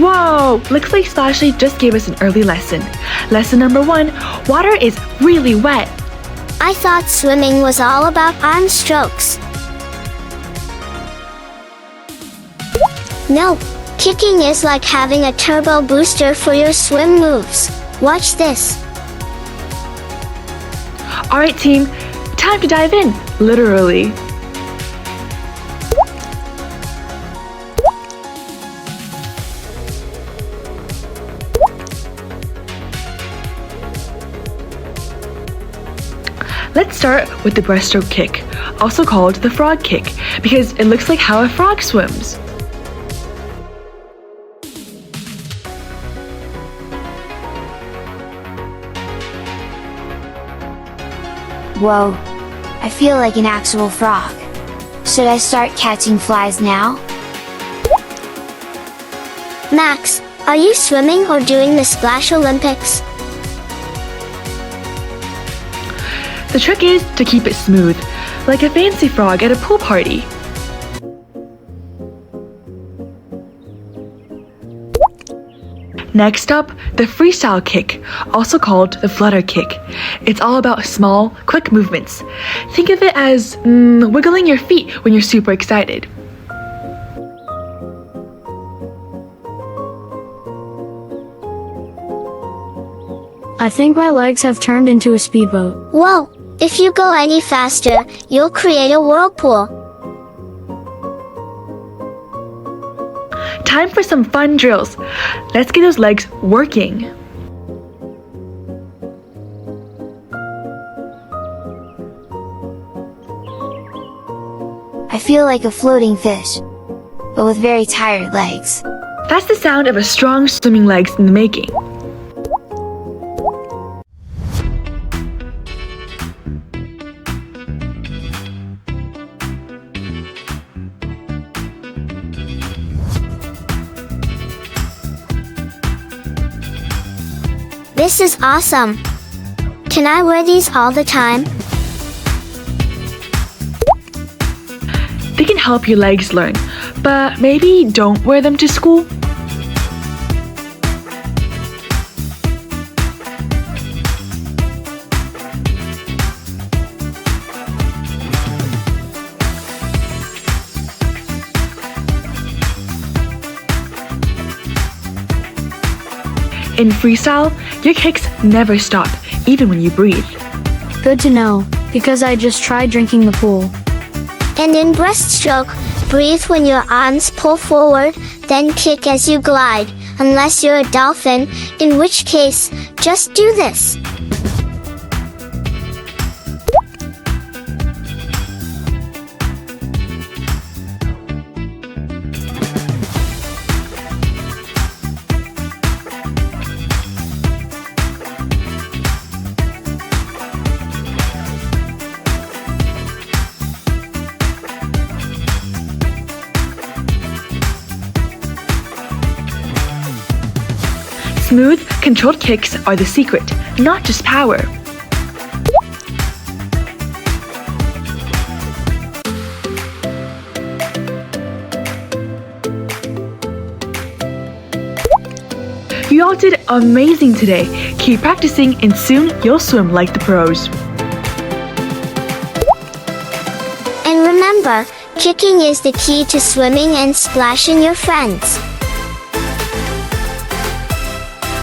Whoa! Looks like Splashy just gave us an early lesson. Lesson number 1, water is really wet. I thought swimming was all about arm strokes. No, kicking is like having a turbo booster for your swim moves. Watch this. Alright team, time to dive in, literally. Let's start with the breaststroke kick, also called the frog kick, because it looks like how a frog swims. Whoa, I feel like an actual frog. Should I start catching flies now? Max, are you swimming or doing the Splash Olympics? The trick is to keep it smooth, like a fancy frog at a pool party. Next up, the freestyle kick, also called the flutter kick. It's all about small, quick movements. Think of it as wiggling your feet when you're super excited. I think my legs have turned into a speedboat. Whoa, if you go any faster, you'll create a whirlpool. Time for some fun drills. Let's get those legs working. I feel like a floating fish, but with very tired legs. That's the sound of a strong swimming legs in the making. This is awesome. Can I wear these all the time? They can help your legs learn, but maybe don't wear them to school. In freestyle, your kicks never stop, even when you breathe. Good to know, because I just tried drinking the pool. And in breaststroke, breathe when your arms pull forward, then kick as you glide, unless you're a dolphin, in which case, just do this. Smooth, controlled kicks are the secret, not just power. You all did amazing today. Keep practicing and soon you'll swim like the pros. And remember, kicking is the key to swimming and splashing your friends.